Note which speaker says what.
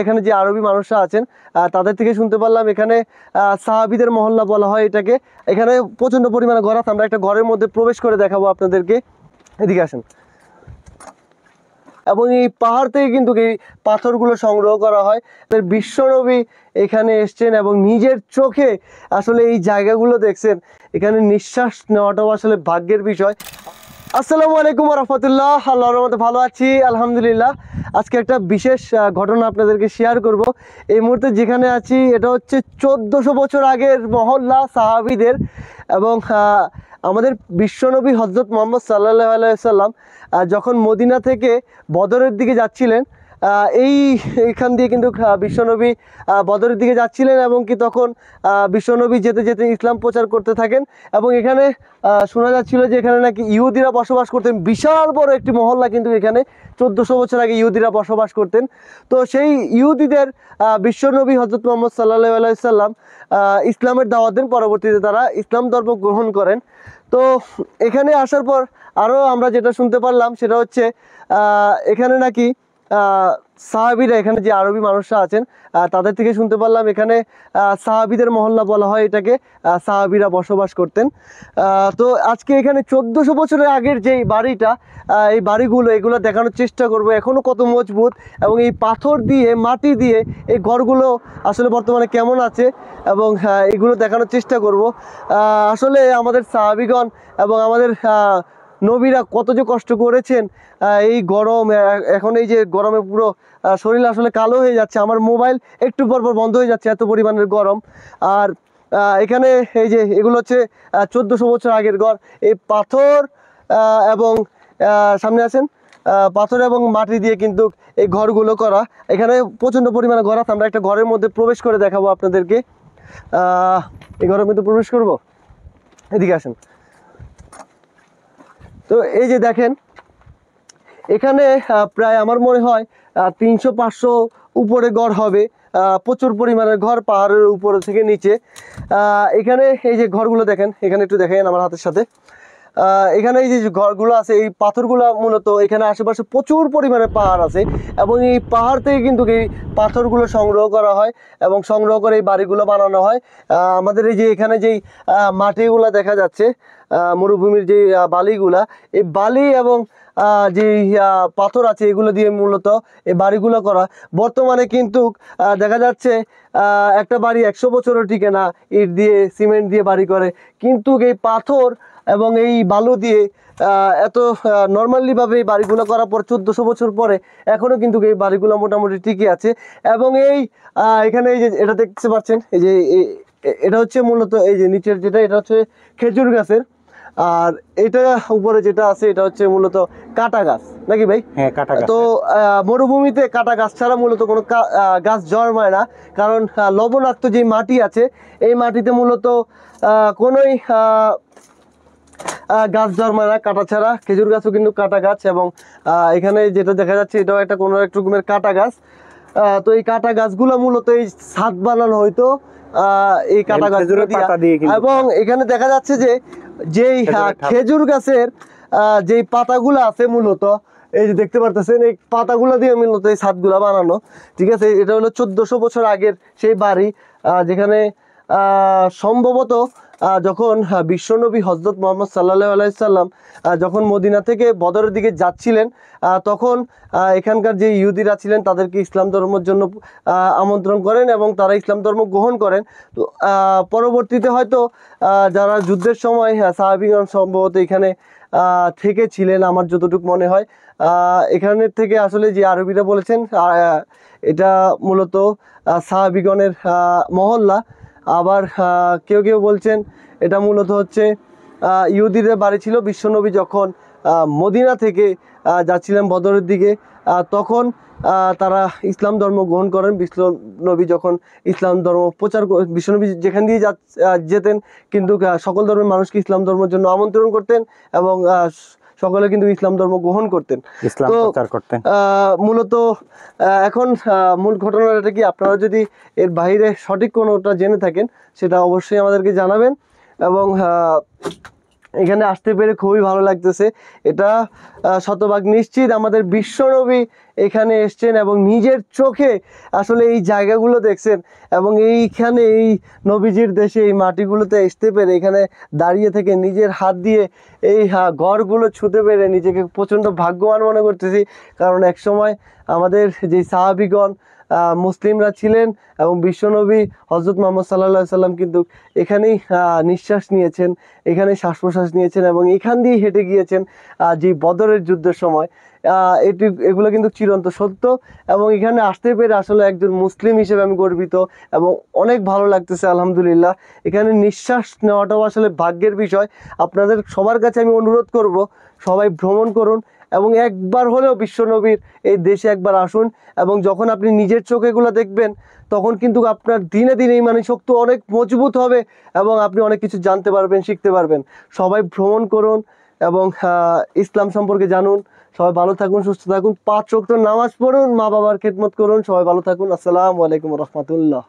Speaker 1: এখানে যে আরবি মানুষরা আছেন তাদের থেকে শুনতে পারলাম এখানে সাহাবীদের মহল্লা বলা হয় এটাকে। এখানে প্রচন্ড পরিমাণে ঘর আছে, আমরা একটা ঘরের মধ্যে প্রবেশ করে দেখাবো আপনাদেরকে। এদিকে আসেন। এবং এই পাহাড় থেকে কিন্তু এই পাথরগুলো সংগ্রহ করা হয়। বিশ্বনবী এখানে এসছেন এবং নিজের চোখে আসলে এই জায়গাগুলো দেখছেন। এখানে নিঃশ্বাস নেওয়াটাও আসলে ভাগ্যের বিষয়। আসসালামু আলাইকুম ওয়া রাহমাতুল্লাহ। আল্লাহর রহমতে ভালো আছি, আলহামদুলিল্লাহ। আজকে একটা বিশেষ ঘটনা আপনাদেরকে শেয়ার করব। এই মুহূর্তে যেখানে আছি এটা হচ্ছে 1400 বছর আগের মহল্লা সাহাবীদের। এবং আমাদের বিশ্বনবী হযরত মুহাম্মদ সাল্লাল্লাহু আলাইহি ওয়াসাল্লাম যখন মদিনা থেকে বদরের দিকে যাচ্ছিলেন, এইখান দিয়ে কিন্তু বিশ্বনবী বদরের দিকে যাচ্ছিলেন এবং কি তখন বিশ্বনবী যেতে যেতে ইসলাম প্রচার করতে থাকেন। এবং এখানে শোনা যাচ্ছিল যে এখানে নাকি ইহুদিরা বসবাস করতেন। বিশাল বড় একটি মহল্লা কিন্তু এখানে 1400 বছর আগে ইহুদিরা বসবাস করতেন। তো সেই ইহুদিদের বিশ্বনবী হযরত মুহাম্মদ সাল্লাল্লাহু আলাইহি ওয়াসাল্লাম ইসলামের দাওয়াত দেন। পরবর্তীতে তারা ইসলাম ধর্ম গ্রহণ করেন। তো এখানে আসার পর আরও আমরা যেটা শুনতে পারলাম সেটা হচ্ছে এখানে নাকি সাহাবীরা, এখানে যে আরবি মানুষরা আছেন তাদের থেকে শুনতে পারলাম এখানে সাহাবীদের মহল্লা বলা হয় এটাকে। সাহাবীরা বসবাস করতেন। তো আজকে এখানে 1400 বছরের আগের যেই বাড়িটা, এই বাড়িগুলো এগুলো দেখানোর চেষ্টা করব এখনও কত মজবুত এবং এই পাথর দিয়ে মাটি দিয়ে এই ঘরগুলো আসলে বর্তমানে কেমন আছে এবং এগুলো দেখানোর চেষ্টা করব। আসলে আমাদের সাহাবীগণ এবং আমাদের নবীরা কত যে কষ্ট করেছেন। এই গরম, এখন এই যে গরমে পুরো শরীর আসলে কালো হয়ে যাচ্ছে, আমার মোবাইল একটু পর পর বন্ধ হয়ে যাচ্ছে, এত পরিমাণের গরম। আর এখানে এই যে এগুলো হচ্ছে 1400 বছর আগের ঘর। এই পাথর এবং সামনে আছেন পাথর এবং মাটি দিয়ে কিন্তু এই ঘরগুলো করা। এখানে প্রচণ্ড পরিমাণে ঘর আছে, আমরা একটা ঘরের মধ্যে প্রবেশ করে দেখাবো আপনাদেরকে। এই ঘরের মধ্যে প্রবেশ করব, এদিকে আসেন। তো এই যে দেখেন এখানে প্রায় আমার মনে হয় 300-500 উপরে ঘর হবে। প্রচুর পরিমাণের ঘর পাহাড়ের উপরে থেকে নিচে। এখানে এই যে ঘরগুলো দেখেন, এখানে একটু দেখেন আমার হাতের সাথে। এখানে এই যে ঘরগুলো আছে, এই পাথরগুলো মূলত এখানে আশেপাশে প্রচুর পরিমাণে পাহাড় আছে এবং এই পাহাড় থেকে কিন্তু এই পাথরগুলো সংগ্রহ করা হয় এবং সংগ্রহ করে এই বাড়িগুলো বানানো হয়। আমাদের এই যে এখানে যেই মাটিগুলো দেখা যাচ্ছে, মরুভূমির যে বালিগুলা, এই বালি এবং যে পাথর আছে এগুলো দিয়ে মূলত এই বাড়িগুলো করা। বর্তমানে কিন্তু দেখা যাচ্ছে একটা বাড়ি 100 বছরও টিকে না, ইট দিয়ে সিমেন্ট দিয়ে বাড়ি করে। কিন্তু এই পাথর এবং এই বালু দিয়ে এত নর্মালিভাবে এই বাড়িগুলো করার পর 1400 বছর পরে এখনও কিন্তু এই বাড়িগুলো মোটামুটি টিকে আছে। এবং এই এখানে এই যে এটা দেখতে পাচ্ছেন, এই যে এটা হচ্ছে মূলত এই যে নিচের যেটা, এটা হচ্ছে খেজুর গাছের। আর এটা উপরে যেটা আছে এটা হচ্ছে মূলত কাটা গাছ, নাকি ভাই?
Speaker 2: হ্যাঁ, কাটা গাছ।
Speaker 1: তো মরুভূমিতে কাটা গাছ ছাড়া মূলত কোনো গাছ জন্মায় না, কারণ লবণাক্ত যে মাটি আছে এই মাটিতে মূলত কোনোই গাছ জন্মায় না কাটা ছাড়া। খেজুর গাছও কিন্তু কাটা গাছ। এবং এখানে যেটা দেখা যাচ্ছে এটাও একটা কোনো এক রকমের কাটা গাছ। তো এই কাটা গাছগুলো মূলত এই ছাদ বানানো হয়তো এই কাটা গাছগুলো দিয়ে। এবং এখানে দেখা যাচ্ছে যে যেই খেজুর গাছের যেই পাতাগুলো আছে মূলত এই যে দেখতে পারতেছেন, এই পাতাগুলো দিয়ে মূলত এই ছাদগুলা বানানো। ঠিক আছে, এটা হলো 1400 বছর আগের সেই বাড়ি, যেখানে সম্ভবত যখন বিশ্বনবী হযরত মুহাম্মদ সাল্লাল্লাহু আলাইহি ওয়াসাল্লাম যখন মদিনা থেকে বদরের দিকে যাচ্ছিলেন, তখন এখানকার যে ইহুদিরা ছিলেন তাদেরকে ইসলাম ধর্মের জন্য আমন্ত্রণ করেন এবং তারা ইসলাম ধর্ম গ্রহণ করেন। তো পরবর্তীতে হয়তো যারা যুদ্ধের সময় সাহাবীগণ সম্ভবত এখানে থেকেছিলেন আমার যতটুকু মনে হয়। এখানের থেকে আসলে যে আরবিরা বলেছেন এটা মূলত সাহাবীগণের মহল্লা। আবার কেউ কেউ বলছেন এটা মূলত হচ্ছে ইহুদিদের বাড়ি ছিল। বিশ্বনবী যখন মদিনা থেকে যাচ্ছিলেন বদরের দিকে, তখন তারা ইসলাম ধর্ম গ্রহণ করেন। বিশ্বনবী যখন ইসলাম ধর্ম প্রচার, বিশ্বনবী যেখান দিয়ে যেতেন কিন্তু সকল ধর্মের মানুষকে ইসলাম ধর্মের জন্য আমন্ত্রণ করতেন এবং সকলে কিন্তু ইসলাম ধর্ম গ্রহণ করতেন, ইসলাম প্রচার করতেন। মূলত এখন মূল ঘটনাটা কি, আপনারা যদি এর বাইরে সঠিক কোনোটা জেনে থাকেন সেটা অবশ্যই আমাদেরকে জানাবেন। এবং এখানে আসতে পেরে খুবই ভালো লাগতেছে। এটা শতভাগ নিশ্চিত আমাদের বিশ্বনবী এখানে এসছেন এবং নিজের চোখে আসলে এই জায়গাগুলো দেখছেন এবং এইখানে এই নবীজির দেশে এই মাটিগুলোতে আসতে পেরে এখানে দাঁড়িয়ে থেকে নিজের হাত দিয়ে এই ঘরগুলো ছুঁতে পেরে নিজেকে প্রচণ্ড ভাগ্যবান মনে করতেছি। কারণ একসময় আমাদের যে সাহাবিগণ মুসলিমরা ছিলেন এবং বিশ্বনবী হজরত মোহাম্মদ সাল্লাল্লাহু সাল্লাম কিন্তু এখানেই নিঃশ্বাস নিয়েছেন, এখানে শ্বাস প্রশ্বাস নিয়েছেন এবং এখান দিয়ে হেঁটে গিয়েছেন যে বদরের যুদ্ধের সময়। এগুলো কিন্তু চিরন্ত সত্য এবং এখানে আসতে পেরে আসলে একজন মুসলিম হিসেবে আমি গর্বিত এবং অনেক ভালো লাগতেছে আলহামদুলিল্লাহ। এখানে নিঃশ্বাস নেওয়াটাও আসলে ভাগ্যের বিষয়। আপনাদের সবার কাছে আমি অনুরোধ করব, সবাই ভ্রমণ করুন এবং একবার হলেও বিশ্বনবীর এই দেশে একবার আসুন এবং যখন আপনি নিজের চোখে এগুলো দেখবেন তখন কিন্তু আপনার দিনে দিনে ইমানি শক্তি অনেক মজবুত হবে এবং আপনি অনেক কিছু জানতে পারবেন, শিখতে পারবেন। সবাই ভ্রমণ করুন এবং ইসলাম সম্পর্কে জানুন। সবাই ভালো থাকুন, সুস্থ থাকুন, 5 ওয়াক্ত নামাজ পড়ুন, মা বাবার খেদমত করুন। সবাই ভালো থাকুন। আসসালামু আলাইকুম রহমতুল্লাহ।